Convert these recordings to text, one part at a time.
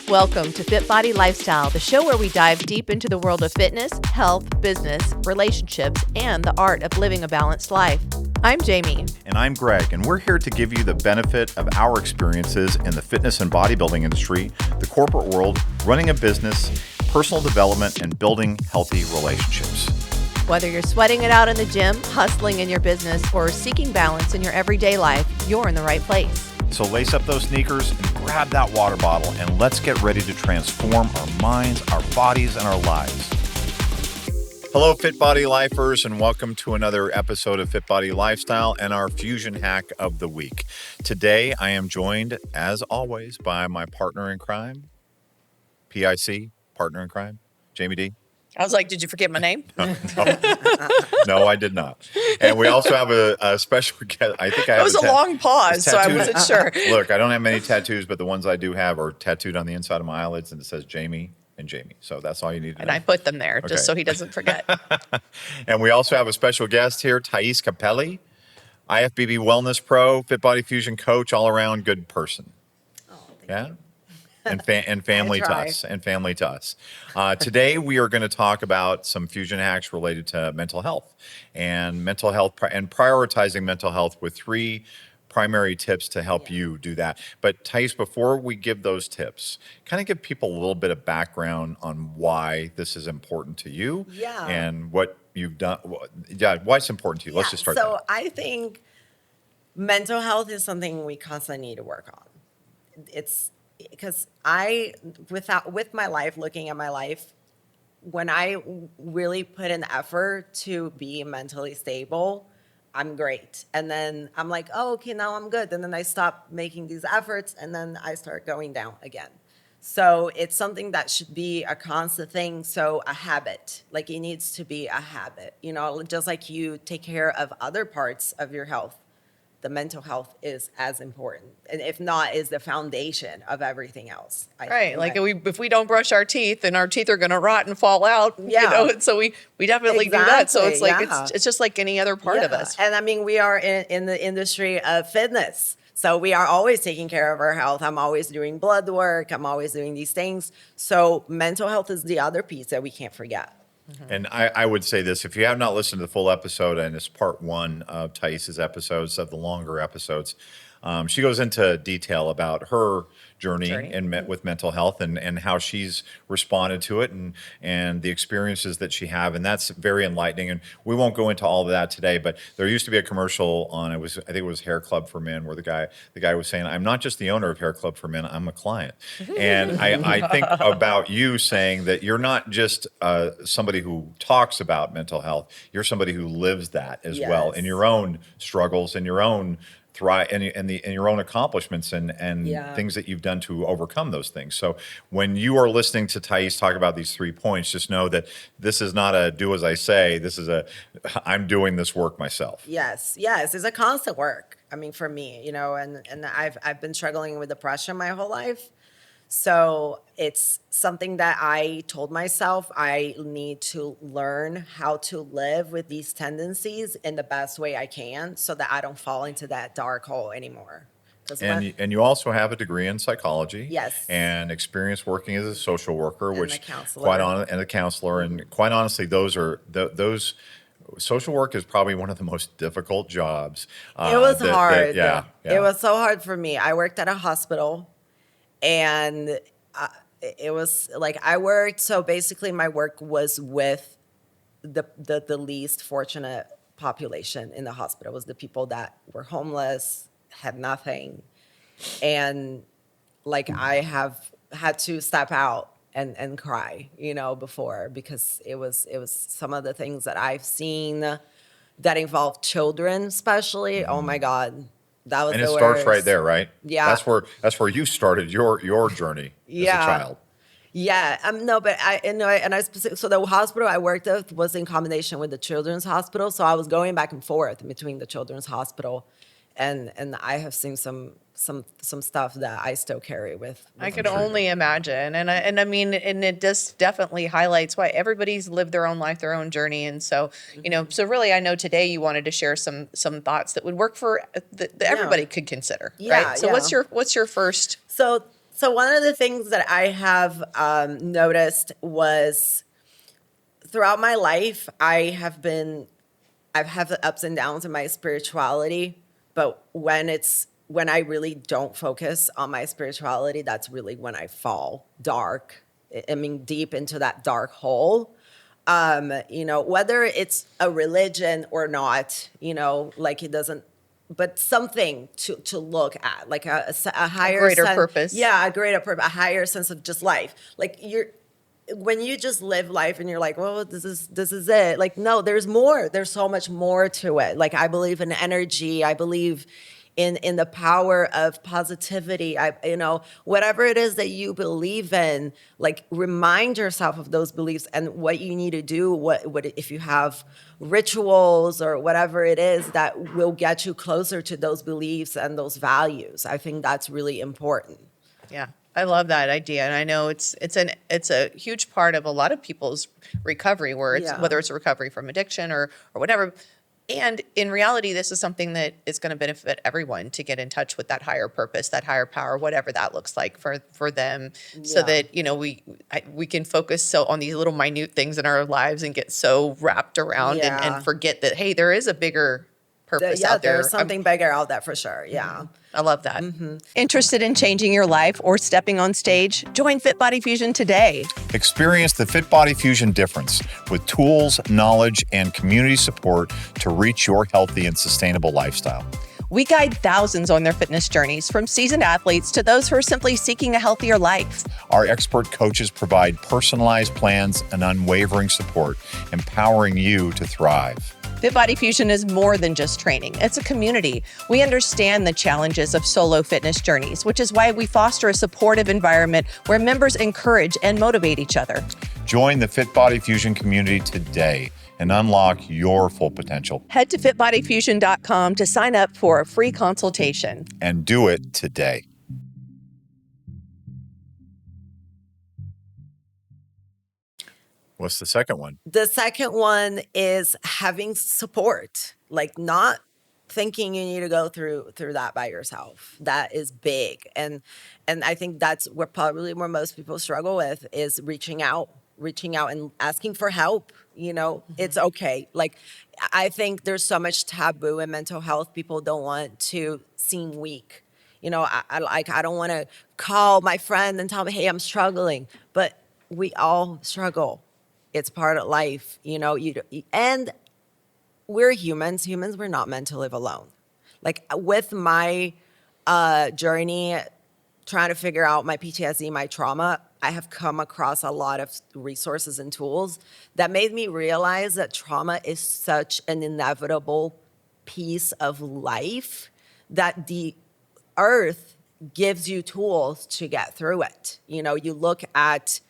Welcome to FitBody Lifestyle, the show where we dive deep into the world of fitness, health, business, relationships, and the art of living a balanced life. I'm Jamie. And I'm Greg, and we're here to give you the benefit of our experiences in the fitness and bodybuilding industry, the corporate world, running a business, personal development, and building healthy relationships. Whether you're sweating it out in the gym, hustling in your business, or seeking balance in your everyday life, you're in the right place. So lace up those sneakers and grab that water bottle, and let's get ready to transform our minds, our bodies, and our lives. Hello, FitBody Lifers, and welcome to another episode of FitBody Lifestyle and our Fusion Hack of the Week. Today, I am joined, as always, by my partner in crime, PIC, partner in crime, Jamie D. I was like, did you forget my name? No, I did not. And we also have a special guest. I think I have It was a long pause, so I wasn't sure. Look, I don't have many tattoos, but the ones I do have are tattooed on the inside of my eyelids, and it says Jamie and Jamie. So that's all you need to know. And I put them there just so he doesn't forget. And we also have a special guest here, Cappelli, IFBB Wellness Pro, FitBody Fusion coach, all-around good person. Oh, thank Yeah? you. And family to us. Today we are going to talk about some fusion hacks related to mental health and prioritizing mental health with three primary tips to help you do that. But Thais, before we give those tips, kind of give people a little bit of background on why this is important to you and what you've done. Why it's important to you. Let's just start there. So I think mental health is something we constantly need to work on. It's because with my life, looking at my life, when I really put in effort to be mentally stable, I'm great. And then I'm like, oh, okay, now I'm good. And then I stop making these efforts and then I start going down again. So it's something that should be a constant thing. So a habit, like it needs to be a habit, you know, just like you take care of other parts of your health. The mental health is as important, and if not, is the foundation of everything else. Right, like if we don't brush our teeth, then our teeth are going to rot and fall out. Yeah. You know, and so we definitely do that. So it's like yeah. it's just like any other part of us. And I mean, we are in the industry of fitness, so we are always taking care of our health. I'm always doing blood work. I'm always doing these things. So mental health is the other piece that we can't forget. Mm-hmm. And I would say this, if you have not listened to the full episode, and it's part one of Thais's episodes, of the longer episodes, she goes into detail about her journey with mental health and how she's responded to it and the experiences that she have. And that's very enlightening. And we won't go into all of that today, but there used to be a commercial on, I think it was Hair Club for Men, where the guy was saying, I'm not just the owner of Hair Club for Men, I'm a client. And I think about you saying that you're not just somebody who talks about mental health, you're somebody who lives that as well in your own struggles and your own thrive and your own accomplishments and things that you've done to overcome those things. So when you are listening to Thais talk about these 3 points, just know that this is not a do as I say. This is I'm doing this work myself. Yes, it's a constant work. I mean, for me, you know, and I've been struggling with depression my whole life. So it's something that I told myself I need to learn how to live with these tendencies in the best way I can so that I don't fall into that dark hole anymore. And you also have a degree in psychology. Yes. And experience working as a social worker, And which a counselor. and a counselor. And quite honestly, those social work is probably one of the most difficult jobs. It was hard. Yeah. It was so hard for me. I worked at a hospital. And it was like so basically my work was with the least fortunate population in the hospital. It was the people that were homeless, had nothing. And like I have had to step out and cry, you know, before, because it was some of the things that I've seen that involve children especially. Oh my God. That was and the it starts worst. right there, right? Yeah. That's where you started your journey as a child. Yeah. No, but so the hospital I worked at was in combination with the children's hospital. So I was going back and forth between the children's hospital and I have seen some stuff that I still carry with I could only imagine. And I mean, and it just definitely highlights why everybody's lived their own life, their own journey. And so, you know, so really, I know today you wanted to share some thoughts that would work for that everybody could consider, right? So what's your first? So So one of the things that I have noticed was throughout my life, I've had the ups and downs in my spirituality, but when I really don't focus on my spirituality, that's really when I fall dark. I mean, deep into that dark hole. Whether it's a religion or not, like it doesn't, but something to look at, like a higher greater purpose. Yeah, a greater purpose, a higher sense of just life. Like when you just live life and you're like, well, this is it. Like, no, there's more. There's so much more to it. Like, I believe in energy. I believe in the power of positivity. Whatever it is that you believe in, like, remind yourself of those beliefs and what you need to do. What if you have rituals or whatever it is that will get you closer to those beliefs and those values. I think that's really important. Yeah. I love that idea. And I know it's a huge part of a lot of people's recovery, where whether it's a recovery from addiction or whatever. And in reality, this is something that is going to benefit everyone to get in touch with that higher purpose, that higher power, whatever that looks like for them, so that, we can focus on these little minute things in our lives and get so wrapped around and forget that, hey, there is a bigger purpose out there. There's something bigger out there for sure. Yeah. I love that. Interested in changing your life or stepping on stage? Join FitBody Fusion today. Experience the FitBody Fusion difference with tools, knowledge, and community support to reach your healthy and sustainable lifestyle. We guide thousands on their fitness journeys, from seasoned athletes to those who are simply seeking a healthier life. Our expert coaches provide personalized plans and unwavering support, empowering you to thrive. FitBody Fusion is more than just training. It's a community. We understand the challenges of solo fitness journeys, which is why we foster a supportive environment where members encourage and motivate each other. Join the FitBody Fusion community today and unlock your full potential. Head to fitbodyfusion.com to sign up for a free consultation. And do it today. What's the second one? The second one is having support, like not thinking you need to go through that by yourself. That is big. And I think that's where most people struggle with, is reaching out and asking for help. It's okay. Like, I think there's so much taboo in mental health. People don't want to seem weak. I don't want to call my friend and tell them, hey, I'm struggling, but we all struggle. It's part of life, and we're humans. Humans were not meant to live alone. Like, with my journey, trying to figure out my PTSD, my trauma, I have come across a lot of resources and tools that made me realize that trauma is such an inevitable piece of life, that the earth gives you tools to get through it. You look at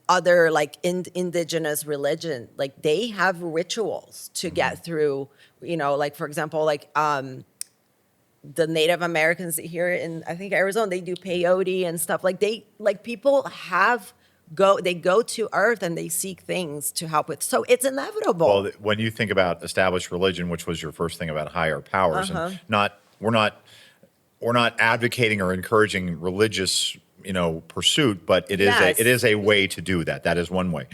other, like, indigenous religion, like, they have rituals to get through, like, for example, like, the Native Americans here in, I think, Arizona, they do peyote and stuff. Like, people they go to earth and they seek things to help with. So it's inevitable. Well, when you think about established religion, which was your first thing about higher powers, and we're not advocating or encouraging religious pursuit, but it is a way to do that. That is one way.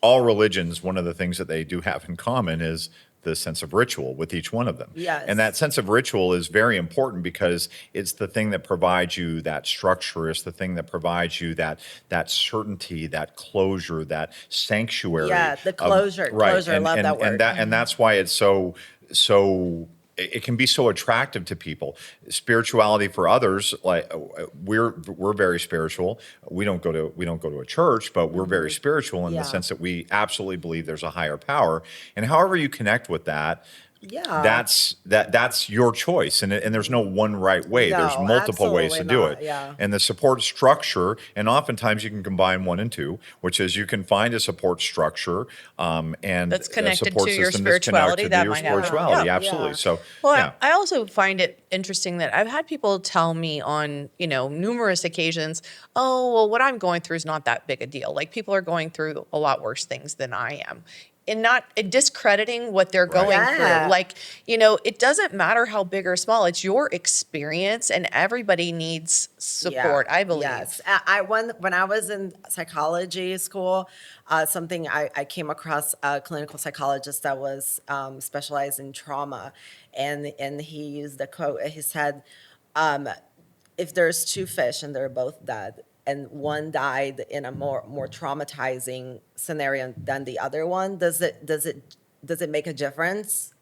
All religions, one of the things that they do have in common is the sense of ritual with each one of them. Yes. And that sense of ritual is very important, because it's the thing that provides you that structure. It's the thing that provides you that certainty, that closure, that sanctuary. Yeah, the closure. Right. Closure, I love that word. And that's why it's so it can be so attractive to people. Spirituality for others, like, we're very spiritual. We don't go to a church, but we're very spiritual in the sense that we absolutely believe there's a higher power. And however you connect with that, that's your choice, and there's no one right way. No, there's multiple ways to do it. Yeah. And the support structure, and oftentimes you can combine one and two, which is you can find a support structure and that's connected a support to your system that's spirituality. connected That to your might have. spirituality. Yeah. Absolutely. Yeah. So, Well, I also find it interesting that I've had people tell me on, numerous occasions, oh, well, what I'm going through is not that big a deal. Like, people are going through a lot worse things than I am. not discrediting what they're going Yeah. through. Like, you know, it doesn't matter how big or small, it's your experience, and everybody needs support, I believe. Yes. When I was in psychology school, something I came across a clinical psychologist that was specialized in trauma, and he used the quote. He said, if there's two fish and they're both dead, and one died in a more traumatizing scenario than the other one, does it make a difference?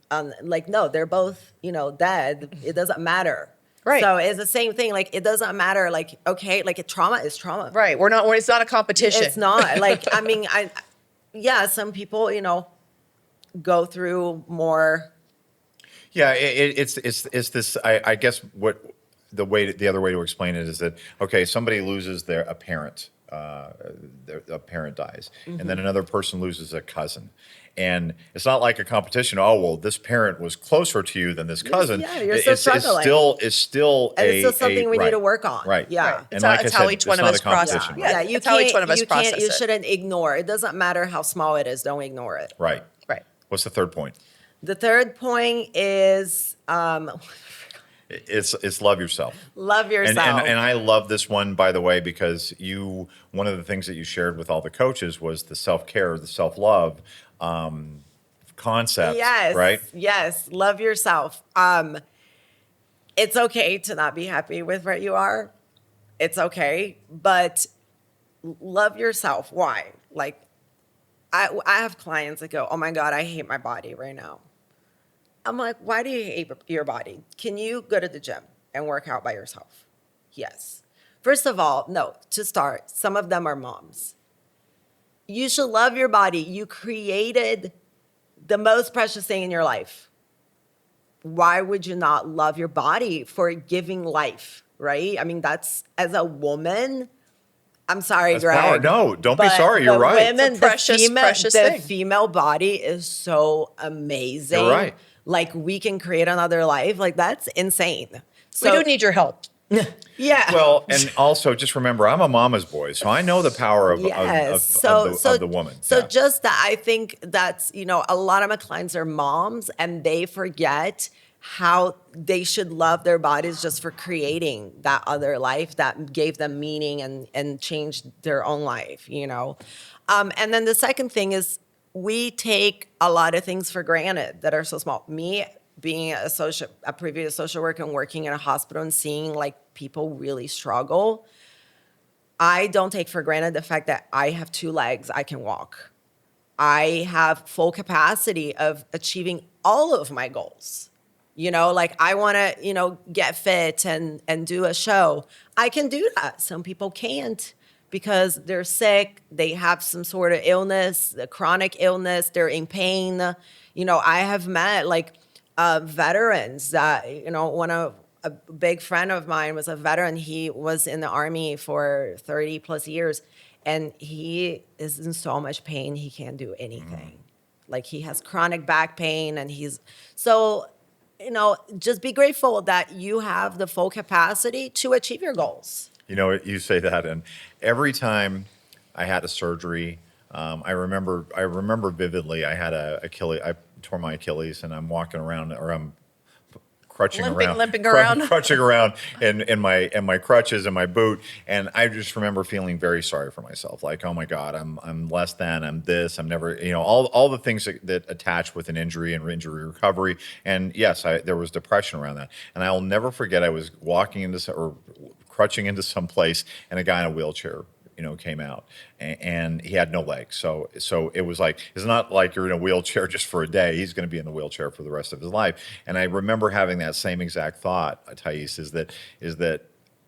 Like, no, they're both, dead. It doesn't matter. Right. So it's the same thing. Like, it doesn't matter. Like, okay, like trauma is trauma. Right. It's not a competition. It's not. Like, I mean, some people, go through more. Yeah, it's this. I guess the other way to explain it is that, okay, somebody loses a parent, a parent dies, and then another person loses a cousin. And it's not like a competition. Oh, well, this parent was closer to you than this cousin. Yeah, you're still struggling. It's still something we need to work on. Right. Yeah. Right. It's how each one of us process. Yeah, it's how each one of us process You it. shouldn't ignore. It doesn't matter how small it is. Don't ignore it. Right. Right. What's the third point? The third point is It's love yourself. love yourself. And I love this one, by the way, because one of the things that you shared with all the coaches was the self-care, the self-love concept. Yes. Right? Yes. Love yourself. It's okay to not be happy with where you are. It's okay. But love yourself. Why? Like, I have clients that go, oh my God, I hate my body right now. I'm like, why do you hate your body? Can you go to the gym and work out by yourself? Yes. First of all, no, to start, some of them are moms. You should love your body. You created the most precious thing in your life. Why would you not love your body for giving life, right? I mean, that's, as a woman, I'm sorry, That's Greg. power. No, don't be sorry. You're right. Women, it's a precious the thing. female body is so amazing. You're right. Like, we can create another life. Like, that's insane. So, we do need your help. yeah. Well, and also just remember, I'm a mama's boy, so I know the power of the woman. So Yeah. just that, I think that's, a lot of my clients are moms, and they forget how they should love their bodies just for creating that other life that gave them meaning and changed their own life, And then the second thing is, we take a lot of things for granted that are so small. Me being a previous social worker and working in a hospital and seeing like people really struggle, I don't take for granted the fact that I have 2 legs, I can walk. I have full capacity of achieving all of my goals. Like, I want to, get fit and do a show. I can do that. Some people can't, because they're sick, they have some sort of illness, a chronic illness, they're in pain. I have met like veterans that, a big friend of mine was a veteran. He was in the Army for 30 plus years, and he is in so much pain, he can't do anything. Like, he has chronic back pain, and just be grateful that you have the full capacity to achieve your goals. You say that, and every time I had a surgery, I remember vividly. I had I tore my Achilles, and I'm walking around, or I'm limping around in my crutches and my boot, and I just remember feeling very sorry for myself. Like, oh my God, I'm less than, I'm this, I'm never, all the things that attach with an injury and injury recovery. And yes, there was depression around that, and I'll never forget. I was walking crutching into some place, and a guy in a wheelchair, came out, and he had no legs. So it was like, it's not like you're in a wheelchair just for a day. He's going to be in the wheelchair for the rest of his life. And I remember having that same exact thought, Thais, is that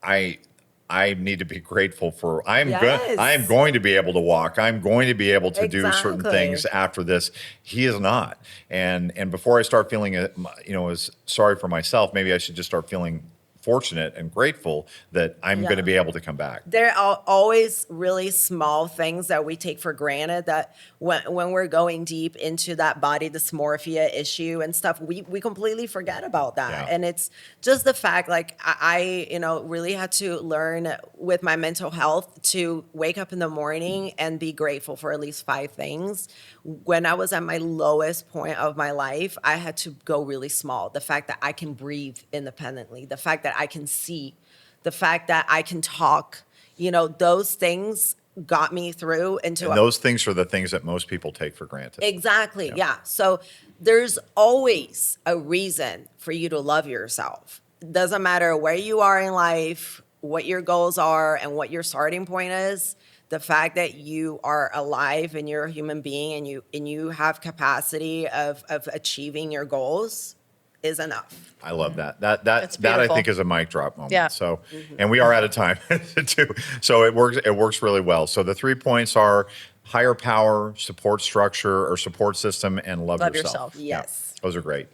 I need to be grateful for, I am going to be able to walk. I'm going to be able to do certain things after this. He is not. And before I start feeling, as sorry for myself, maybe I should just start feeling fortunate and grateful that I'm going to be able to come back. There are always really small things that we take for granted that when we're going deep into that body dysmorphia issue and stuff, we completely forget about that. Yeah. And it's just the fact, like I really had to learn with my mental health to wake up in the morning and be grateful for at least 5 things. When I was at my lowest point of my life, I had to go really small. The fact that I can breathe independently, the fact that I can see, the fact that I can talk, those things got me through into those things are the things that most people take for granted. Exactly. Yeah. So there's always a reason for you to love yourself. Doesn't matter where you are in life, what your goals are, and what your starting point is. The fact that you are alive and you're a human being and you have capacity of achieving your goals is enough. I love that. That I think is a mic drop moment. Yeah. So, and we are out of time too. So it works really well. So the 3 points are higher power, support structure or support system, and love yourself. Yes. Yeah, those are great.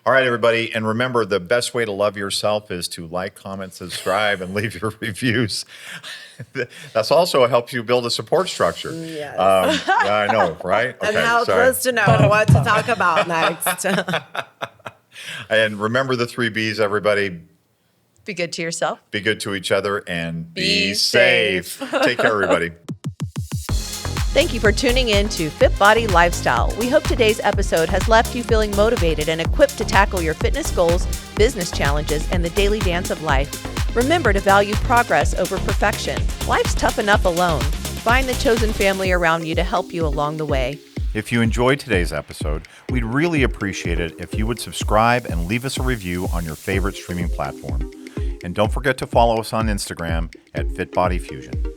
All right, everybody. And remember, the best way to love yourself is to like, comment, subscribe, and leave your reviews. That's also helps you build a support structure. Yes. Yeah, I know, right? And helps us to know what to talk about next. And remember the 3 B's, everybody. Be good to yourself. Be good to each other and Be safe. Take care, everybody. Thank you for tuning in to FitBody Lifestyle. We hope today's episode has left you feeling motivated and equipped to tackle your fitness goals, business challenges, and the daily dance of life. Remember to value progress over perfection. Life's tough enough alone. Find the chosen family around you to help you along the way. If you enjoyed today's episode, we'd really appreciate it if you would subscribe and leave us a review on your favorite streaming platform. And don't forget to follow us on Instagram at FitBody Fusion.